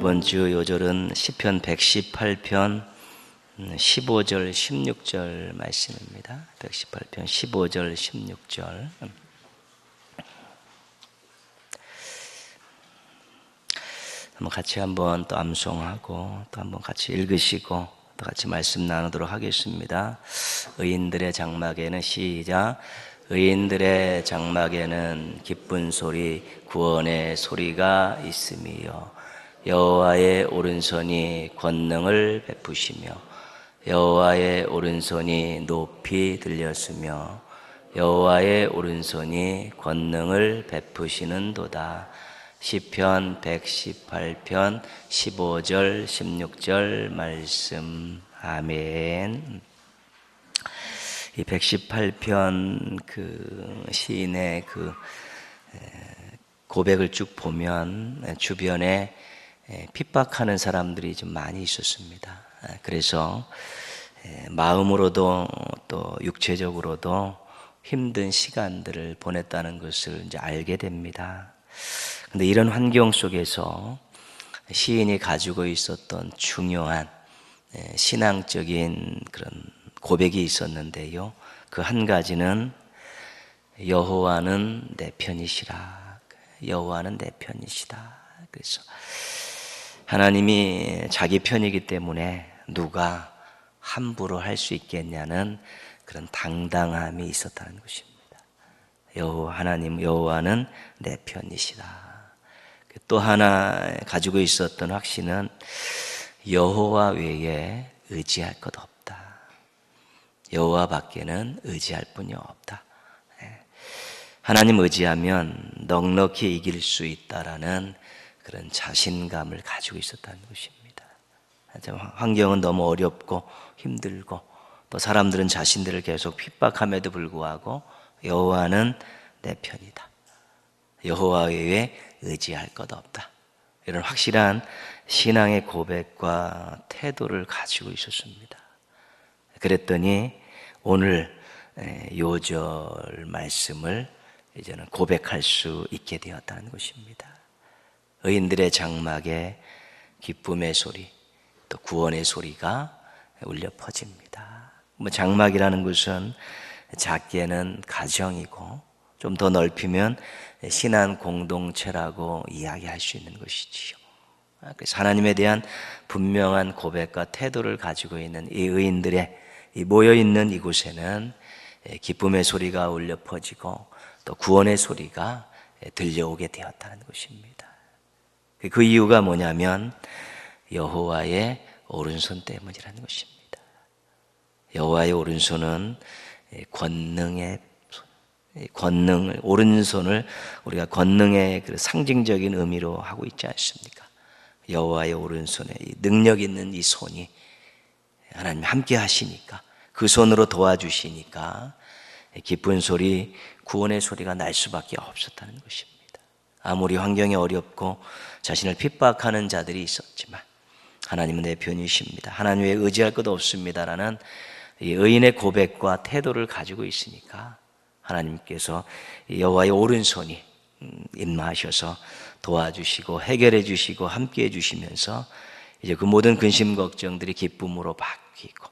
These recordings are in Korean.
이번 주 요절은 시편 118편 15절 16절 말씀입니다. 118편 15절 16절. 한번 또 암송하고 또 한번 같이 읽으시고 또 같이 말씀 나누도록 하겠습니다. 의인들의 장막에는 시작. 의인들의 장막에는 기쁜 소리 구원의 소리가 있으며 여호와의 오른손이 권능을 베푸시며 여호와의 오른손이 높이 들렸으며 여호와의 오른손이 권능을 베푸시는도다. 시편 118편 15절 16절 말씀. 아멘. 이 118편 그 시인의 그 고백을 쭉 보면 주변에 핍박하는 사람들이 좀 많이 있었습니다. 그래서 마음으로도 또 육체적으로도 힘든 시간들을 보냈다는 것을 이제 알게 됩니다. 근데 이런 환경 속에서 시인이 가지고 있었던 중요한 신앙적인 그런 고백이 있었는데요. 그 한 가지는 여호와는 내 편이시라. 여호와는 내 편이시다. 그래서 하나님이 자기 편이기 때문에 누가 함부로 할 수 있겠냐는 그런 당당함이 있었다는 것입니다. 하나님 여호와는 내 편이시다. 또 하나 가지고 있었던 확신은 여호와 외에 의지할 것 없다. 여호와 밖에는 의지할 분이 없다. 하나님 의지하면 넉넉히 이길 수 있다라는 그런 자신감을 가지고 있었다는 것입니다. 환경은 너무 어렵고 힘들고 또 사람들은 자신들을 계속 핍박함에도 불구하고 여호와는 내 편이다. 여호와 외에 의지할 것 없다. 이런 확실한 신앙의 고백과 태도를 가지고 있었습니다. 그랬더니 오늘 요절 말씀을 이제는 고백할 수 있게 되었다는 것입니다. 의인들의 장막에 기쁨의 소리, 또 구원의 소리가 울려 퍼집니다. 장막이라는 것은 작게는 가정이고 좀 더 넓히면 신앙 공동체라고 이야기할 수 있는 것이지요. 그래서 하나님에 대한 분명한 고백과 태도를 가지고 있는 이 의인들의 모여있는 이곳에는 기쁨의 소리가 울려 퍼지고 또 구원의 소리가 들려오게 되었다는 것입니다. 그 이유가 뭐냐면 여호와의 오른손 때문이라는 것입니다. 여호와의 오른손은 오른손을 우리가 권능의 그 상징적인 의미로 하고 있지 않습니까? 여호와의 오른손에 능력 있는 이 손이 하나님 함께 하시니까 그 손으로 도와주시니까 기쁜 소리, 구원의 소리가 날 수밖에 없었다는 것입니다. 아무리 환경이 어렵고 자신을 핍박하는 자들이 있었지만 하나님은 내 편이십니다. 하나님 외에 의지할 것 없습니다라는 이 의인의 고백과 태도를 가지고 있으니까 하나님께서 여호와의 오른손이 임하셔서 도와주시고 해결해 주시고 함께 해 주시면서 이제 그 모든 근심 걱정들이 기쁨으로 바뀌고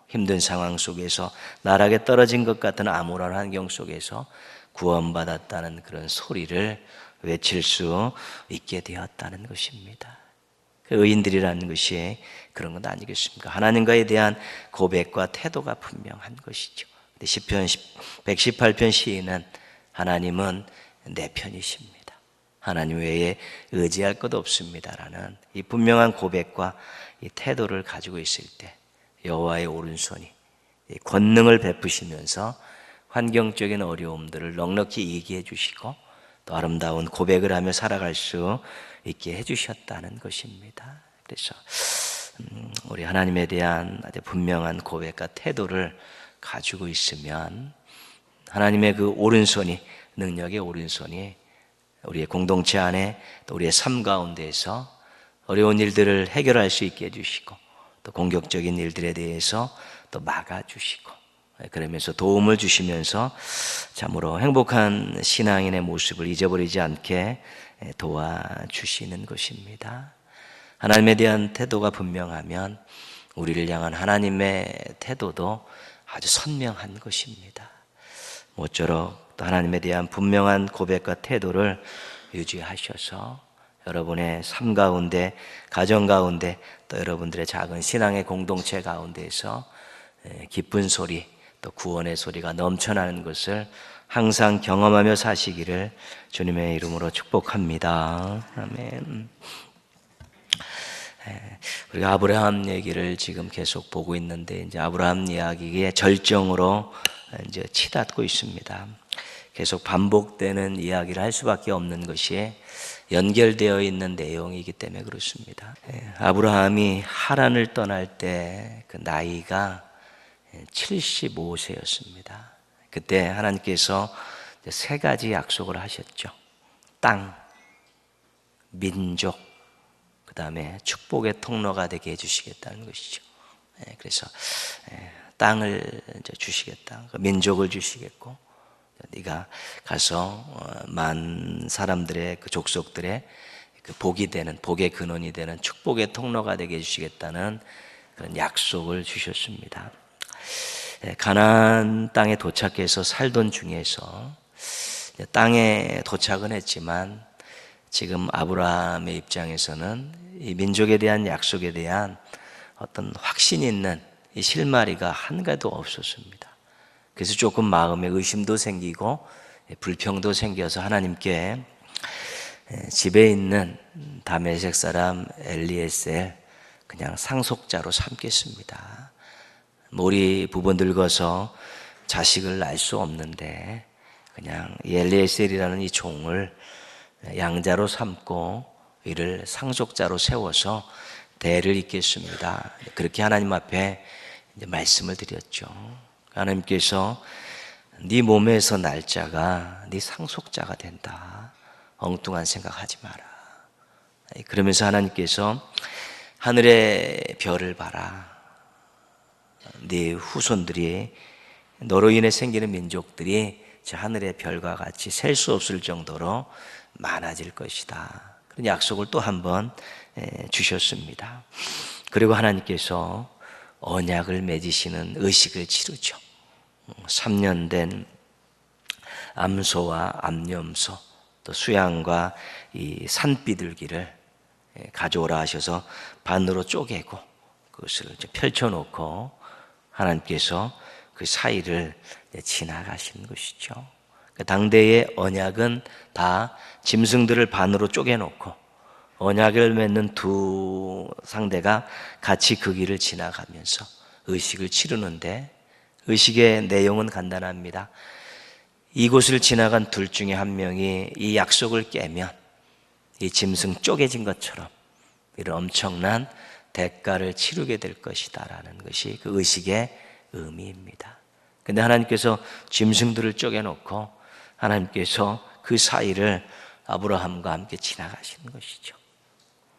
힘든 상황 속에서 나락에 떨어진 것 같은 암울한 환경 속에서 구원받았다는 그런 소리를 외칠 수 있게 되었다는 것입니다. 의인들이라는 것이 그런 건 아니겠습니까? 하나님과에 대한 고백과 태도가 분명한 것이죠. 시편 118편 시인은 하나님은 내 편이십니다. 하나님 외에 의지할 것 없습니다라는 이 분명한 고백과 이 태도를 가지고 있을 때 여호와의 오른손이 권능을 베푸시면서 환경적인 어려움들을 넉넉히 이기해 주시고 또 아름다운 고백을 하며 살아갈 수 있게 해주셨다는 것입니다. 그래서 우리 하나님에 대한 아주 분명한 고백과 태도를 가지고 있으면 하나님의 그 오른손이, 능력의 오른손이 우리의 공동체 안에 또 우리의 삶 가운데에서 어려운 일들을 해결할 수 있게 해주시고 또 공격적인 일들에 대해서 또 막아주시고 그러면서 도움을 주시면서 참으로 행복한 신앙인의 모습을 잊어버리지 않게 도와주시는 것입니다. 하나님에 대한 태도가 분명하면 우리를 향한 하나님의 태도도 아주 선명한 것입니다. 모쪼록 또 하나님에 대한 분명한 고백과 태도를 유지하셔서 여러분의 삶 가운데, 가정 가운데, 또 여러분들의 작은 신앙의 공동체 가운데에서 기쁜 소리, 또 구원의 소리가 넘쳐나는 것을 항상 경험하며 사시기를 주님의 이름으로 축복합니다. 아멘. 우리가 아브라함 얘기를 지금 계속 보고 있는데, 이제 아브라함 이야기의 절정으로 이제 치닫고 있습니다. 계속 반복되는 이야기를 할 수밖에 없는 것이 연결되어 있는 내용이기 때문에 그렇습니다. 아브라함이 하란을 떠날 때 그 나이가 75세였습니다. 그때 하나님께서 세 가지 약속을 하셨죠. 땅, 민족, 그 다음에 축복의 통로가 되게 해주시겠다는 것이죠. 그래서 땅을 주시겠다, 민족을 주시겠고, 네가 가서 만 사람들의 그 족속들의 그 복이 되는, 복의 근원이 되는 축복의 통로가 되게 해주시겠다는 그런 약속을 주셨습니다. 가나안 땅에 도착해서 살던 중에서 땅에 도착은 했지만 지금 아브라함의 입장에서는 이 민족에 대한 약속에 대한 어떤 확신 있는 이 실마리가 한 가지도 없었습니다. 그래서 조금 마음에 의심도 생기고 불평도 생겨서 하나님께 집에 있는 다메섹 사람 엘리에셀 그냥 상속자로 삼겠습니다. 우리 부부 늙어서 자식을 낳을 수 없는데 그냥 엘리에셀이라는 이 종을 양자로 삼고 이를 상속자로 세워서 대를 잇겠습니다. 그렇게 하나님 앞에 이제 말씀을 드렸죠. 하나님께서 네 몸에서 날 자가 네 상속자가 된다. 엉뚱한 생각하지 마라. 그러면서 하나님께서 하늘의 별을 봐라. 네 후손들이, 너로 인해 생기는 민족들이 저 하늘의 별과 같이 셀 수 없을 정도로 많아질 것이다. 그런 약속을 또 한 번 주셨습니다. 그리고 하나님께서 언약을 맺으시는 의식을 치르죠. 3년 된 암소와 암염소, 또 수양과 이 산비둘기를 가져오라 하셔서 반으로 쪼개고 그것을 펼쳐놓고 하나님께서 그 사이를 지나가신 것이죠. 당대의 언약은 다 짐승들을 반으로 쪼개놓고 언약을 맺는 두 상대가 같이 그 길을 지나가면서 의식을 치르는데, 의식의 내용은 간단합니다. 이곳을 지나간 둘 중에 한 명이 이 약속을 깨면 이 짐승 쪼개진 것처럼 이런 엄청난 대가를 치르게 될 것이다 라는 것이 그 의식의 의미입니다. 근데 하나님께서 짐승들을 쪼개놓고 하나님께서 그 사이를 아브라함과 함께 지나가시는 것이죠.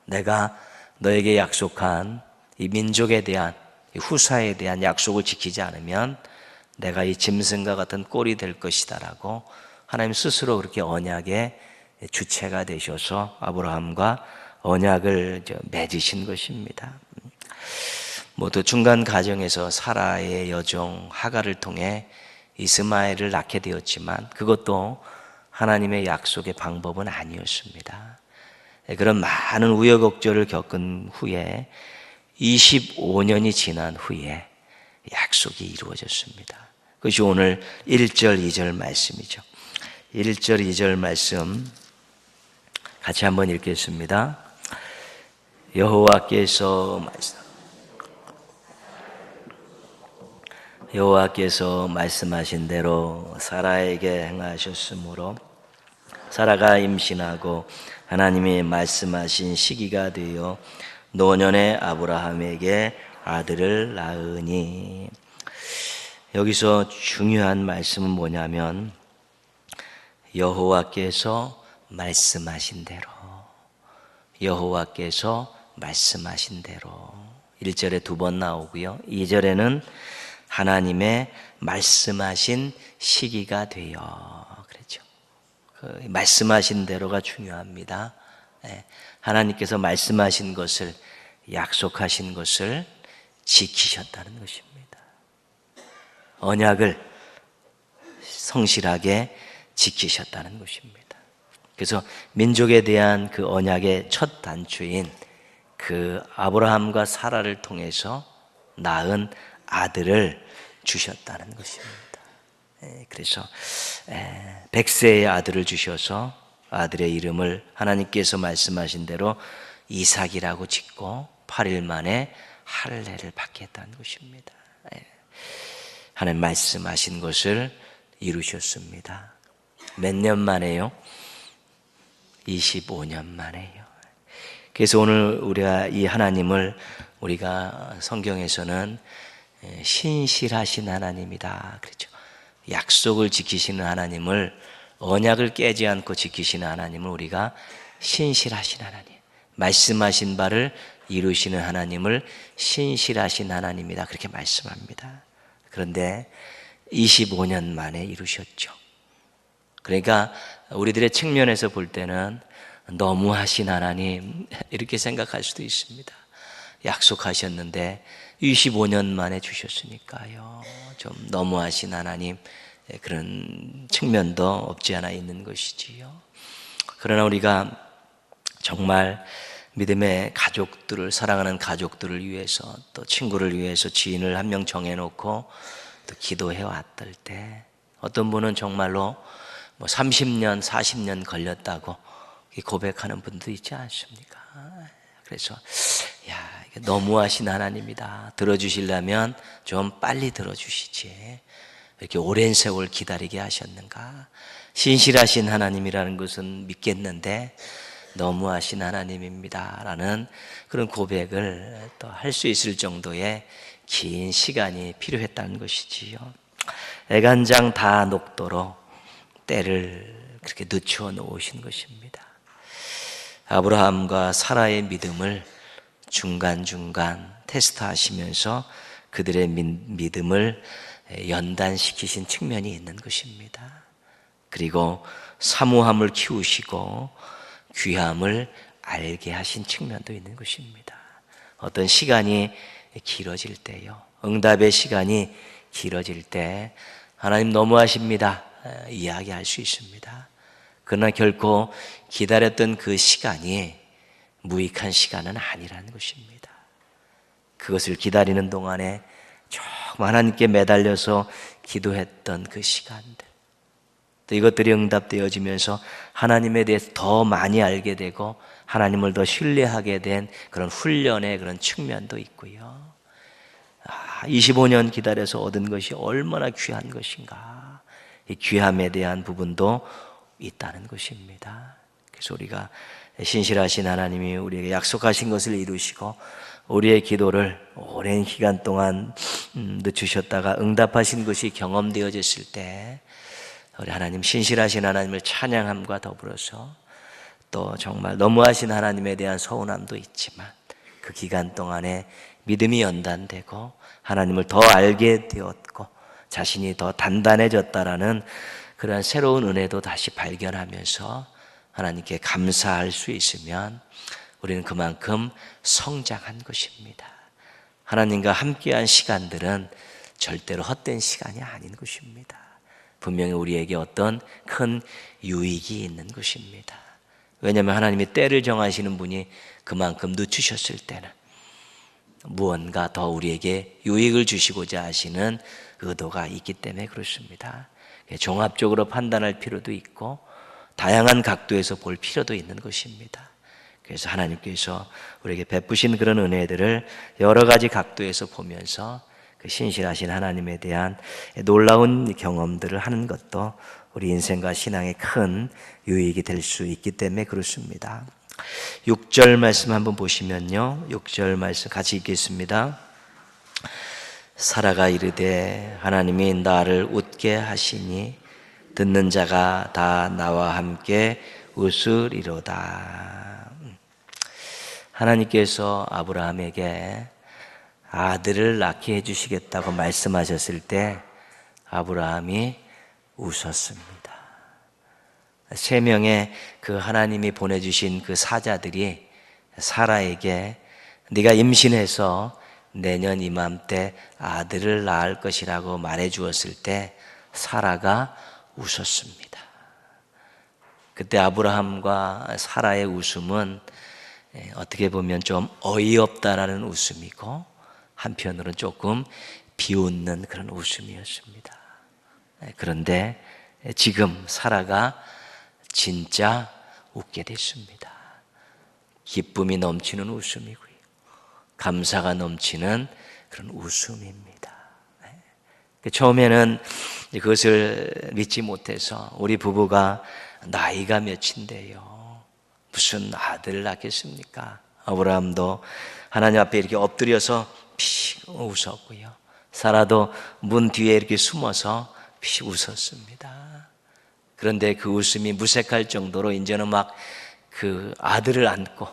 내가 너에게 약속한 이 민족에 대한, 이 후사에 대한 약속을 지키지 않으면 내가 이 짐승과 같은 꼴이 될 것이다 라고 하나님 스스로 그렇게 언약의 주체가 되셔서 아브라함과 언약을 맺으신 것입니다. 모두 중간 과정에서 사라의 여종 하갈을 통해 이스마엘을 낳게 되었지만 그것도 하나님의 약속의 방법은 아니었습니다. 그런 많은 우여곡절을 겪은 후에 25년이 지난 후에 약속이 이루어졌습니다. 그것이 오늘 1절 2절 말씀이죠. 1절 2절 말씀 같이 한번 읽겠습니다. 여호와께서 말씀하신 대로 사라에게 행하셨으므로 사라가 임신하고 하나님이 말씀하신 시기가 되어 노년의 아브라함에게 아들을 낳으니. 여기서 중요한 말씀은 뭐냐면 여호와께서 말씀하신 대로, 여호와께서 말씀하신 대로. 1절에 두 번 나오고요, 2절에는 하나님의 말씀하신 시기가 되어 그랬죠. 그 말씀하신 대로가 중요합니다. 하나님께서 말씀하신 것을, 약속하신 것을 지키셨다는 것입니다. 언약을 성실하게 지키셨다는 것입니다. 그래서 민족에 대한 그 언약의 첫 단추인 그 아브라함과 사라를 통해서 낳은 아들을 주셨다는 것입니다. 그래서 100세의 아들을 주셔서 아들의 이름을 하나님께서 말씀하신 대로 이삭이라고 짓고 8일 만에 할례를 받게 했다는 것입니다. 하나님 말씀하신 것을 이루셨습니다. 몇 년 만에요? 25년 만에요. 그래서 오늘 우리가 이 하나님을, 우리가 성경에서는 신실하신 하나님이다 그렇죠. 약속을 지키시는 하나님을, 언약을 깨지 않고 지키시는 하나님을 우리가 신실하신 하나님, 말씀하신 바를 이루시는 하나님을 신실하신 하나님이다 그렇게 말씀합니다. 그런데 25년 만에 이루셨죠. 그러니까 우리들의 측면에서 볼 때는 너무하신 하나님 이렇게 생각할 수도 있습니다. 약속하셨는데 25년 만에 주셨으니까요, 좀 너무하신 하나님, 그런 측면도 없지 않아 있는 것이지요. 그러나 우리가 정말 믿음의 가족들을, 사랑하는 가족들을 위해서, 또 친구를 위해서 지인을 한 명 정해놓고 또 기도해 왔을 때, 어떤 분은 정말로 30년, 40년 걸렸다고 고백하는 분도 있지 않습니까? 그래서 이게 너무하신 하나님이다, 들어주시려면 좀 빨리 들어주시지, 이렇게 오랜 세월 기다리게 하셨는가? 신실하신 하나님이라는 것은 믿겠는데 너무하신 하나님입니다 라는 그런 고백을 또 할 수 있을 정도의 긴 시간이 필요했다는 것이지요. 애간장 다 녹도록 때를 그렇게 늦추어 놓으신 것입니다. 아브라함과 사라의 믿음을 중간중간 테스트하시면서 그들의 믿음을 연단시키신 측면이 있는 것입니다. 그리고 사모함을 키우시고 귀함을 알게 하신 측면도 있는 것입니다. 어떤 시간이 길어질 때요, 응답의 시간이 길어질 때 하나님 너무하십니다 이야기할 수 있습니다. 그러나 결코 기다렸던 그 시간이 무익한 시간은 아니라는 것입니다. 그것을 기다리는 동안에 정말 하나님께 매달려서 기도했던 그 시간들, 또 이것들이 응답되어지면서 하나님에 대해서 더 많이 알게 되고 하나님을 더 신뢰하게 된 그런 훈련의 그런 측면도 있고요. 25년 기다려서 얻은 것이 얼마나 귀한 것인가, 이 귀함에 대한 부분도 있다는 것입니다. 그래서 우리가 신실하신 하나님이 우리에게 약속하신 것을 이루시고 우리의 기도를 오랜 기간 동안 늦추셨다가 응답하신 것이 경험되어졌을 때, 우리 하나님, 신실하신 하나님을 찬양함과 더불어서 또 정말 너무하신 하나님에 대한 서운함도 있지만, 그 기간 동안에 믿음이 연단되고 하나님을 더 알게 되었고 자신이 더 단단해졌다라는 그러한 새로운 은혜도 다시 발견하면서 하나님께 감사할 수 있으면 우리는 그만큼 성장한 것입니다. 하나님과 함께한 시간들은 절대로 헛된 시간이 아닌 것입니다. 분명히 우리에게 어떤 큰 유익이 있는 것입니다. 왜냐하면 하나님이 때를 정하시는 분이 그만큼 늦추셨을 때는 무언가 더 우리에게 유익을 주시고자 하시는 의도가 있기 때문에 그렇습니다. 종합적으로 판단할 필요도 있고 다양한 각도에서 볼 필요도 있는 것입니다. 그래서 하나님께서 우리에게 베푸신 그런 은혜들을 여러 가지 각도에서 보면서 그 신실하신 하나님에 대한 놀라운 경험들을 하는 것도 우리 인생과 신앙의 큰 유익이 될 수 있기 때문에 그렇습니다. 6절 말씀 한번 보시면요, 6절 말씀 같이 읽겠습니다. 사라가 이르되 하나님이 나를 웃게 하시니 듣는 자가 다 나와 함께 웃으리로다. 하나님께서 아브라함에게 아들을 낳게 해주시겠다고 말씀하셨을 때 아브라함이 웃었습니다. 세 명의 그 하나님이 보내주신 그 사자들이 사라에게 네가 임신해서 내년 이맘때 아들을 낳을 것이라고 말해 주었을 때 사라가 웃었습니다. 그때 아브라함과 사라의 웃음은 어떻게 보면 좀 어이없다라는 웃음이고 한편으로는 조금 비웃는 그런 웃음이었습니다. 그런데 지금 사라가 진짜 웃게 됐습니다. 기쁨이 넘치는 웃음이고요, 감사가 넘치는 그런 웃음입니다. 처음에는 그것을 믿지 못해서 우리 부부가 나이가 몇인데요, 무슨 아들을 낳겠습니까? 아브라함도 하나님 앞에 이렇게 엎드려서 피 웃었고요, 사라도 문 뒤에 이렇게 숨어서 피 웃었습니다. 그런데 그 웃음이 무색할 정도로 이제는 막 그 아들을 안고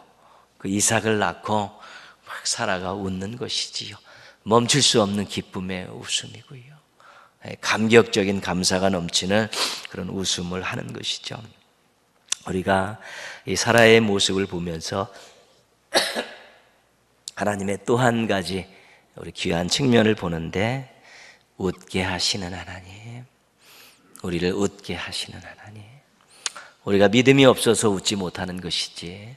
그 이삭을 낳고 막 사라가 웃는 것이지요. 멈출 수 없는 기쁨의 웃음이고요, 감격적인 감사가 넘치는 그런 웃음을 하는 것이죠. 우리가 이 사라의 모습을 보면서 하나님의 또 한 가지 우리 귀한 측면을 보는데, 웃게 하시는 하나님, 우리를 웃게 하시는 하나님. 우리가 믿음이 없어서 웃지 못하는 것이지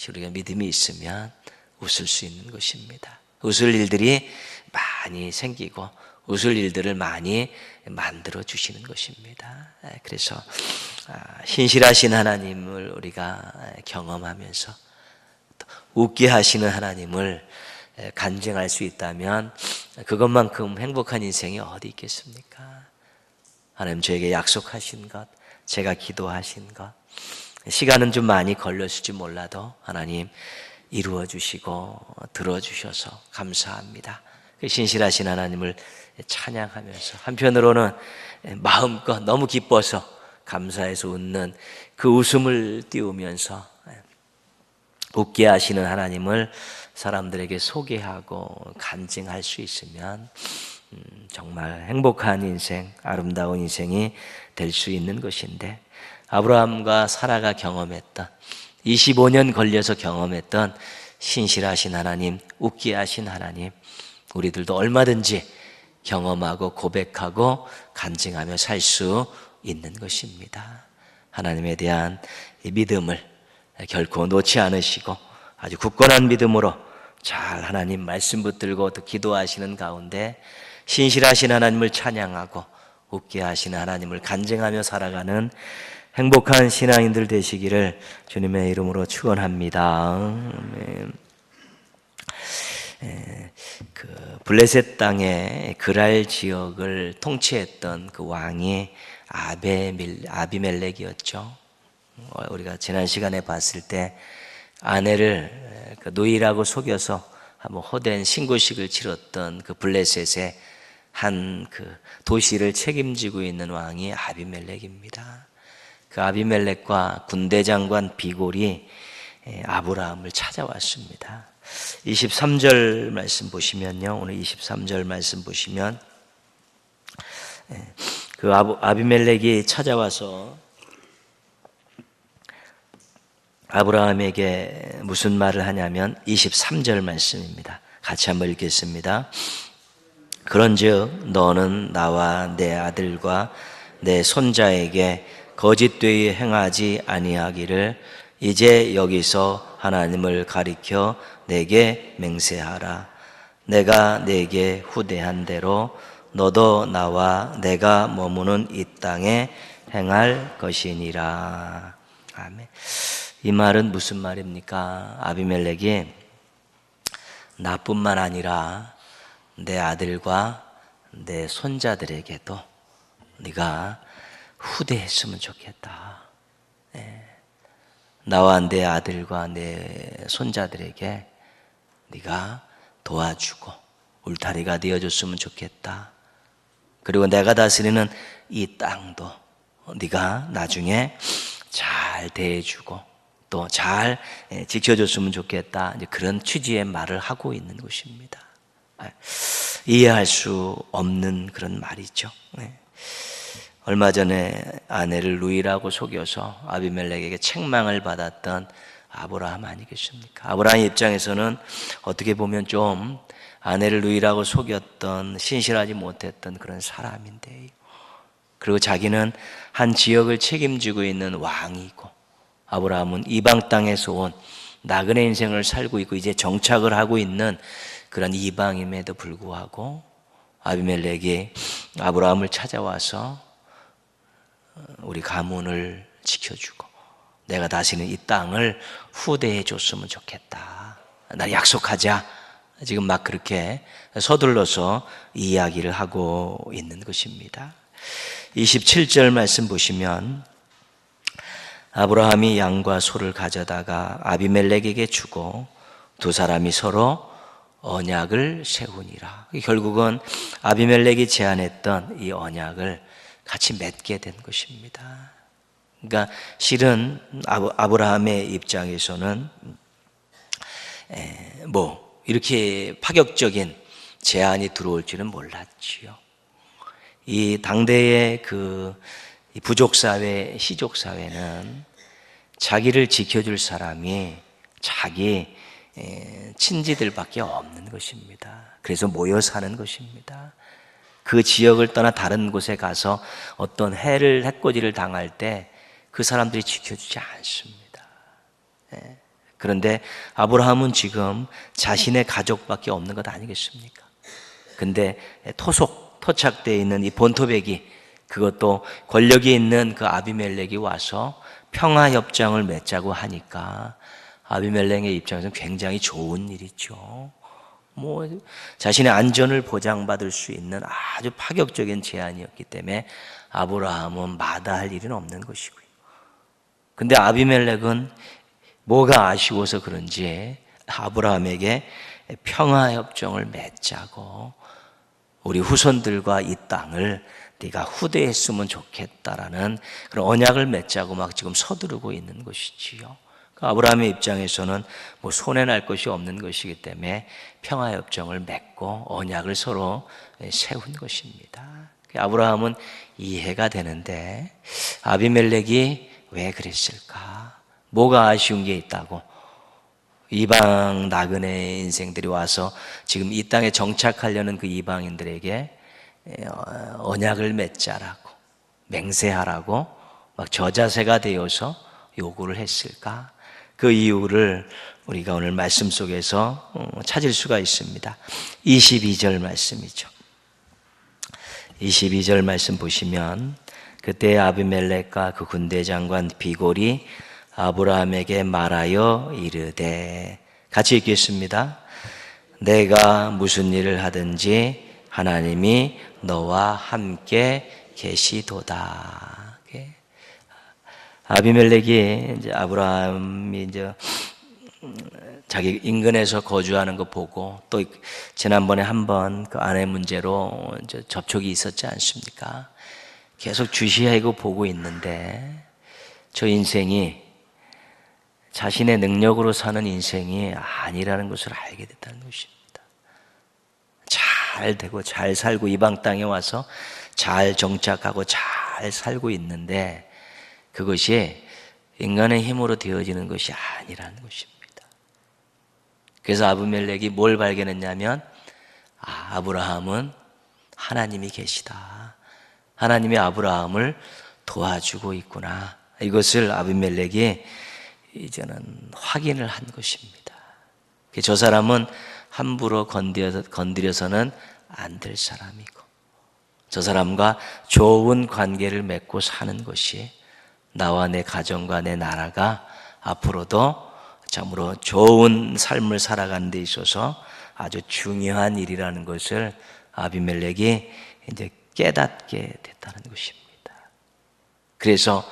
우리가 믿음이 있으면 웃을 수 있는 것입니다. 웃을 일들이 많이 생기고 웃을 일들을 많이 만들어 주시는 것입니다. 그래서 신실하신 하나님을 우리가 경험하면서 웃게 하시는 하나님을 간증할 수 있다면 그것만큼 행복한 인생이 어디 있겠습니까? 하나님 저에게 약속하신 것, 제가 기도하신 것, 시간은 좀 많이 걸렸을지 몰라도 하나님 이루어 주시고 들어주셔서 감사합니다. 신실하신 하나님을 찬양하면서 한편으로는 마음껏 너무 기뻐서 감사해서 웃는 그 웃음을 띄우면서 웃게 하시는 하나님을 사람들에게 소개하고 간증할 수 있으면 정말 행복한 인생, 아름다운 인생이 될 수 있는 것인데, 아브라함과 사라가 경험했던 25년 걸려서 경험했던 신실하신 하나님, 웃게 하신 하나님, 우리들도 얼마든지 경험하고 고백하고 간증하며 살 수 있는 것입니다. 하나님에 대한 이 믿음을 결코 놓지 않으시고 아주 굳건한 믿음으로 잘 하나님 말씀 붙들고 또 기도하시는 가운데 신실하신 하나님을 찬양하고 웃게 하시는 하나님을 간증하며 살아가는 행복한 신앙인들 되시기를 주님의 이름으로 축원합니다. 그 블레셋 땅의 그랄 지역을 통치했던 그 왕이 아비멜렉이었죠. 우리가 지난 시간에 봤을 때 아내를 노이라고 속여서 한번 헛된 신고식을 치렀던 그 블레셋의 한 그 도시를 책임지고 있는 왕이 아비멜렉입니다. 그 아비멜렉과 군대 장관 비골이 아브라함을 찾아왔습니다. 23절 말씀 보시면요, 오늘 23절 말씀 보시면 그 아비멜렉이 찾아와서 아브라함에게 무슨 말을 하냐면 23절 말씀입니다. 같이 한번 읽겠습니다. 그런즉 너는 나와 내 아들과 내 손자에게 거짓되이 행하지 아니하기를 이제 여기서 하나님을 가리켜 내게 맹세하라. 내가 내게 후대한 대로 너도 나와 내가 머무는 이 땅에 행할 것이니라. 아멘. 이 말은 무슨 말입니까? 아비멜렉이 나뿐만 아니라 내 아들과 내 손자들에게도 네가 후대했으면 좋겠다. 나와 내 아들과 내 손자들에게 네가 도와주고 울타리가 되어줬으면 좋겠다. 그리고 내가 다스리는 이 땅도 네가 나중에 잘 대해주고 또 잘 지켜줬으면 좋겠다. 이제 그런 취지의 말을 하고 있는 것입니다. 이해할 수 없는 그런 말이죠. 얼마 전에 아내를 루이라고 속여서 아비멜렉에게 책망을 받았던 아브라함 아니겠습니까? 아브라함 입장에서는 어떻게 보면 좀 아내를 루이라고 속였던, 신실하지 못했던 그런 사람인데, 그리고 자기는 한 지역을 책임지고 있는 왕이고, 아브라함은 이방 땅에서 온 나그네 인생을 살고 있고 이제 정착을 하고 있는 그런 이방임에도 불구하고 아비멜렉이 아브라함을 찾아와서 우리 가문을 지켜주고 내가 다시는 이 땅을 후대에 줬으면 좋겠다, 나 약속하자, 지금 막 그렇게 서둘러서 이야기를 하고 있는 것입니다. 27절 말씀 보시면 아브라함이 양과 소를 가져다가 아비멜렉에게 주고 두 사람이 서로 언약을 세우니라. 결국은 아비멜렉이 제안했던 이 언약을 같이 맺게 된 것입니다. 그러니까 실은 아브라함의 입장에서는 이렇게 파격적인 제안이 들어올 줄은 몰랐지요. 이 당대의 그 부족사회, 시족사회는 자기를 지켜줄 사람이 자기 친지들밖에 없는 것입니다. 그래서 모여 사는 것입니다. 그 지역을 떠나 다른 곳에 가서 어떤 해코지를 당할 때 그 사람들이 지켜주지 않습니다. 그런데 아브라함은 지금 자신의 가족밖에 없는 것 아니겠습니까? 근데 토착되어 있는 이 본토백이, 그것도 권력이 있는 그 아비멜렉이 와서 평화협정을 맺자고 하니까 아비멜렉의 입장에서는 굉장히 좋은 일이죠. 자신의 안전을 보장받을 수 있는 아주 파격적인 제안이었기 때문에 아브라함은 마다할 일은 없는 것이고요. 근데 아비멜렉은 뭐가 아쉬워서 그런지 아브라함에게 평화협정을 맺자고, 우리 후손들과 이 땅을 네가 후대에 쓰면 좋겠다라는 그런 언약을 맺자고 막 지금 서두르고 있는 것이지요. 아브라함의 입장에서는 손해날 것이 없는 것이기 때문에 평화협정을 맺고 언약을 서로 세운 것입니다. 아브라함은 이해가 되는데 아비멜렉이 왜 그랬을까? 뭐가 아쉬운 게 있다고? 이방 나그네 인생들이 와서 지금 이 땅에 정착하려는 그 이방인들에게 언약을 맺자라고, 맹세하라고 막 저자세가 되어서 요구를 했을까? 그 이유를 우리가 오늘 말씀 속에서 찾을 수가 있습니다. 22절 말씀이죠. 22절 말씀 보시면 그때 아비멜렉과 그 군대 장관 비골이 아브라함에게 말하여 이르되, 같이 읽겠습니다. 내가 무슨 일을 하든지 하나님이 너와 함께 계시도다. 아비멜렉이 이제 아브라함이 이제 자기 인근에서 거주하는 거 보고, 또 지난번에 한번 그 아내 문제로 이제 접촉이 있었지 않습니까? 계속 주시하고 보고 있는데 저 인생이 자신의 능력으로 사는 인생이 아니라는 것을 알게 됐다는 것입니다. 잘 되고 잘 살고 이방 땅에 와서 잘 정착하고 잘 살고 있는데 그것이 인간의 힘으로 되어지는 것이 아니라는 것입니다. 그래서 아비멜렉이 뭘 발견했냐면 아브라함은 하나님이 계시다, 하나님이 아브라함을 도와주고 있구나, 이것을 아비멜렉이 이제는 확인을 한 것입니다. 저 사람은 함부로 건드려서는 안 될 사람이고, 저 사람과 좋은 관계를 맺고 사는 것이 나와 내 가정과 내 나라가 앞으로도 참으로 좋은 삶을 살아가는 데 있어서 아주 중요한 일이라는 것을 아비멜렉이 이제 깨닫게 됐다는 것입니다. 그래서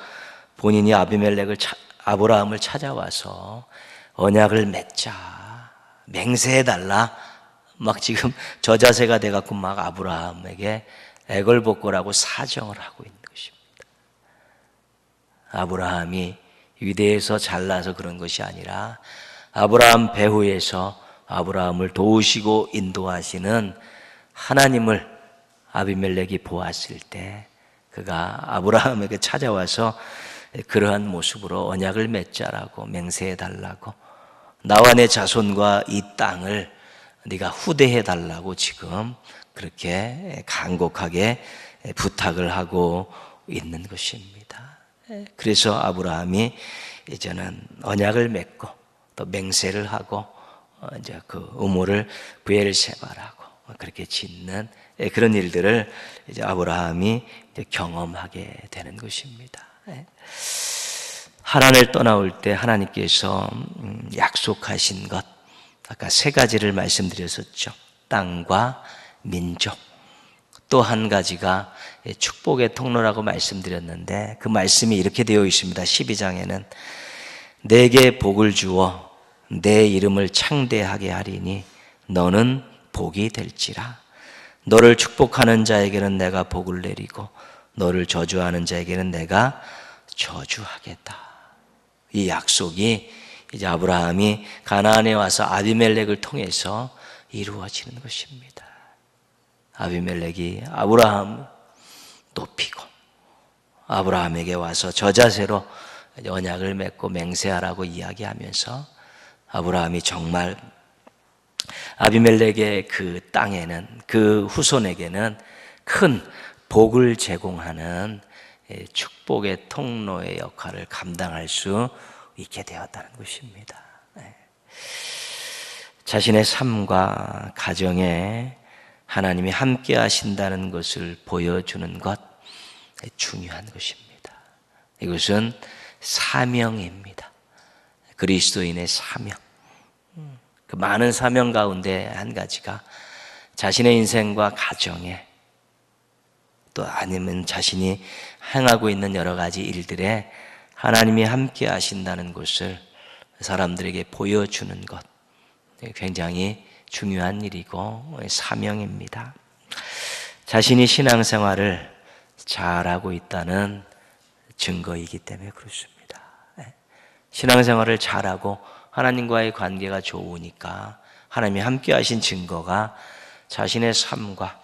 본인이 아브라함을 찾아와서 언약을 맺자, 맹세해달라, 막 지금 저자세가 돼갖고 막 아브라함에게 애걸복걸하고 사정을 하고 있는 것입니다. 아브라함이 유대에서 잘나서 그런 것이 아니라 아브라함 배후에서 아브라함을 도우시고 인도하시는 하나님을 아비멜렉이 보았을 때 그가 아브라함에게 찾아와서 그러한 모습으로 언약을 맺자라고 맹세해달라고, 나와 내 자손과 이 땅을 네가 후대해달라고 지금 그렇게 간곡하게 부탁을 하고 있는 것입니다. 그래서 아브라함이 이제는 언약을 맺고 또 맹세를 하고 이제 그 우물을 브엘세바라고 그렇게 짓는 그런 일들을 이제 아브라함이 이제 경험하게 되는 것입니다. 하란을 떠나올 때 하나님께서 약속하신 것, 아까 세 가지를 말씀드렸었죠. 땅과 민족, 또 한 가지가 축복의 통로라고 말씀드렸는데, 그 말씀이 이렇게 되어 있습니다. 12장에는 내게 복을 주어 내 이름을 창대하게 하리니 너는 복이 될지라. 너를 축복하는 자에게는 내가 복을 내리고 너를 저주하는 자에게는 내가 저주하겠다. 이 약속이 이제 아브라함이 가나안에 와서 아비멜렉을 통해서 이루어지는 것입니다. 아비멜렉이 아브라함을 높이고 아브라함에게 와서 저자세로 언약을 맺고 맹세하라고 이야기하면서 아브라함이 정말 아비멜렉의 그 땅에는, 그 후손에게는 큰 복을 제공하는 축복의 통로의 역할을 감당할 수 있게 되었다는 것입니다. 자신의 삶과 가정에 하나님이 함께 하신다는 것을 보여주는 것, 중요한 것입니다. 이것은 사명입니다. 그리스도인의 사명. 그 많은 사명 가운데 한 가지가 자신의 인생과 가정에, 또 아니면 자신이 행하고 있는 여러 가지 일들에 하나님이 함께 하신다는 것을 사람들에게 보여주는 것, 굉장히 중요한 일이고 사명입니다. 자신이 신앙생활을 잘하고 있다는 증거이기 때문에 그렇습니다. 신앙생활을 잘하고 하나님과의 관계가 좋으니까 하나님이 함께 하신 증거가 자신의 삶과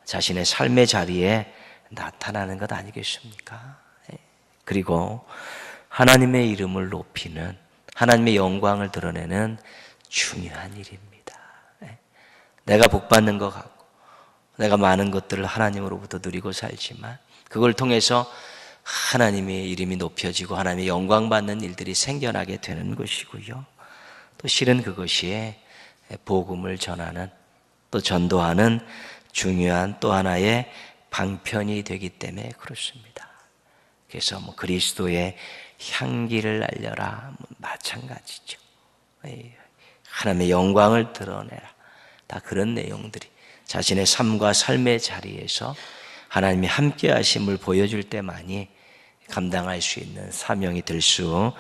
자신의 삶의 자리에 나타나는 것 아니겠습니까? 그리고 하나님의 이름을 높이는, 하나님의 영광을 드러내는 중요한 일입니다. 내가 복받는 것 같고 내가 많은 것들을 하나님으로부터 누리고 살지만 그걸 통해서 하나님의 이름이 높여지고 하나님의 영광받는 일들이 생겨나게 되는 것이고요. 또 실은 그것이 복음을 전하는, 또 전도하는 중요한 또 하나의 방편이 되기 때문에 그렇습니다. 그래서 그리스도의 향기를 알려라, 마찬가지죠. 하나님의 영광을 드러내라, 다 그런 내용들이 자신의 삶과 삶의 자리에서 하나님이 함께 하심을 보여줄 때만이 감당할 수 있는 사명이 될 수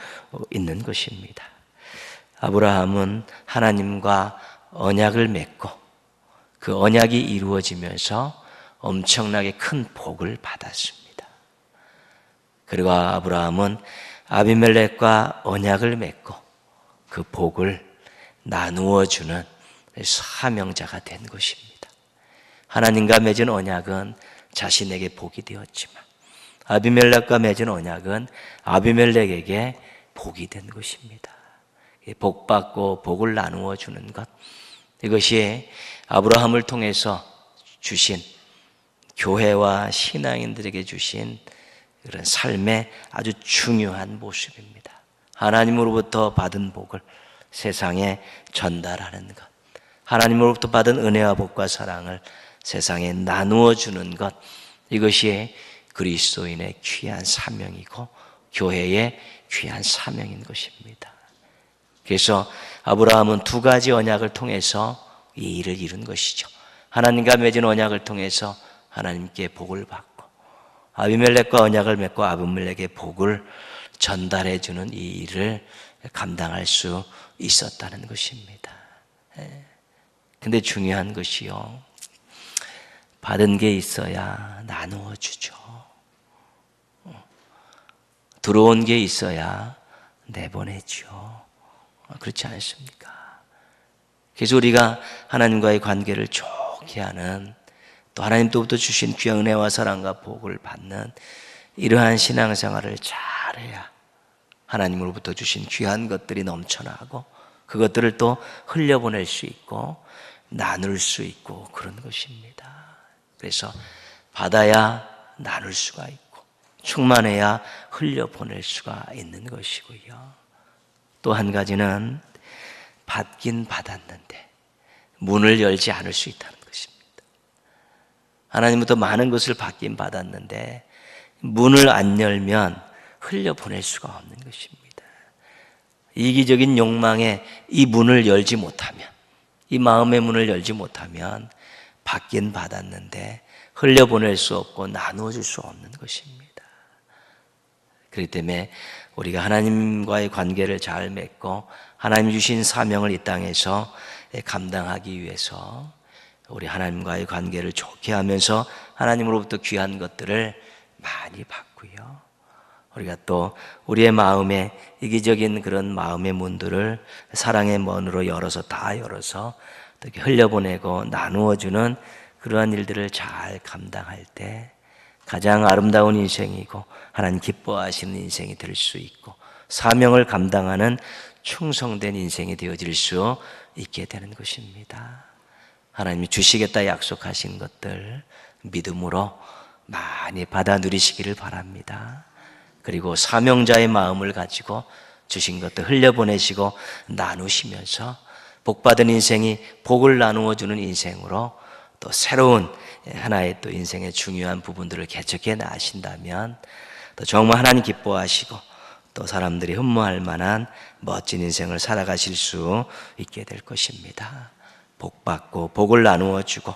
있는 것입니다. 아브라함은 하나님과 언약을 맺고 그 언약이 이루어지면서 엄청나게 큰 복을 받았습니다. 그리고 아브라함은 아비멜렉과 언약을 맺고 그 복을 나누어 주는 사명자가 된 것입니다. 하나님과 맺은 언약은 자신에게 복이 되었지만 아비멜렉과 맺은 언약은 아비멜렉에게 복이 된 것입니다. 복 받고 복을 나누어 주는 것, 이것이 아브라함을 통해서 주신, 교회와 신앙인들에게 주신 그런 삶의 아주 중요한 모습입니다. 하나님으로부터 받은 복을 세상에 전달하는 것, 하나님으로부터 받은 은혜와 복과 사랑을 세상에 나누어 주는 것, 이것이 그리스도인의 귀한 사명이고 교회의 귀한 사명인 것입니다. 그래서 아브라함은 두 가지 언약을 통해서 이 일을 이룬 것이죠. 하나님과 맺은 언약을 통해서 하나님께 복을 받고, 아비멜렉과 언약을 맺고 아비멜렉의 복을 전달해 주는 이 일을 감당할 수 있었다는 것입니다. 근데 중요한 것이요, 받은 게 있어야 나누어 주죠. 들어온 게 있어야 내보내죠. 그렇지 않습니까? 그래서 우리가 하나님과의 관계를 좋게 하는 또 하나님께로부터 주신 귀한 은혜와 사랑과 복을 받는 이러한 신앙생활을 잘해야 하나님으로부터 주신 귀한 것들이 넘쳐나고 그것들을 또 흘려보낼 수 있고 나눌 수 있고 그런 것입니다. 그래서 받아야 나눌 수가 있고 충만해야 흘려보낼 수가 있는 것이고요. 또 한 가지는 받긴 받았는데 문을 열지 않을 수 있다는 것입니다. 하나님부터 많은 것을 받긴 받았는데 문을 안 열면 흘려보낼 수가 없는 것입니다. 이기적인 욕망에 이 문을 열지 못하면, 이 마음의 문을 열지 못하면 받긴 받았는데 흘려보낼 수 없고 나누어 줄 수 없는 것입니다. 그렇기 때문에 우리가 하나님과의 관계를 잘 맺고 하나님 주신 사명을 이 땅에서 감당하기 위해서 우리 하나님과의 관계를 좋게 하면서 하나님으로부터 귀한 것들을 많이 받고요. 우리가 또 우리의 마음에 이기적인 그런 마음의 문들을 사랑의 문으로 열어서 다 열어서 이렇게 흘려보내고 나누어주는 그러한 일들을 잘 감당할 때 가장 아름다운 인생이고 하나님 기뻐하시는 인생이 될 수 있고 사명을 감당하는 충성된 인생이 되어질 수 있게 되는 것입니다. 하나님이 주시겠다 약속하신 것들 믿음으로 많이 받아 누리시기를 바랍니다. 그리고 사명자의 마음을 가지고 주신 것들 흘려보내시고 나누시면서 복받은 인생이 복을 나누어 주는 인생으로 또 새로운 하나의 또 인생의 중요한 부분들을 개척해 나가신다면 또 정말 하나님 기뻐하시고 또 사람들이 흠모할 만한 멋진 인생을 살아가실 수 있게 될 것입니다. 복 받고 복을 나누어 주고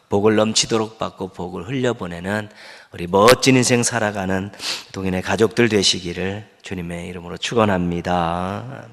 복을 넘치도록 받고 복을 흘려보내는 우리 멋진 인생 살아가는 동인의 가족들 되시기를 주님의 이름으로 축원합니다.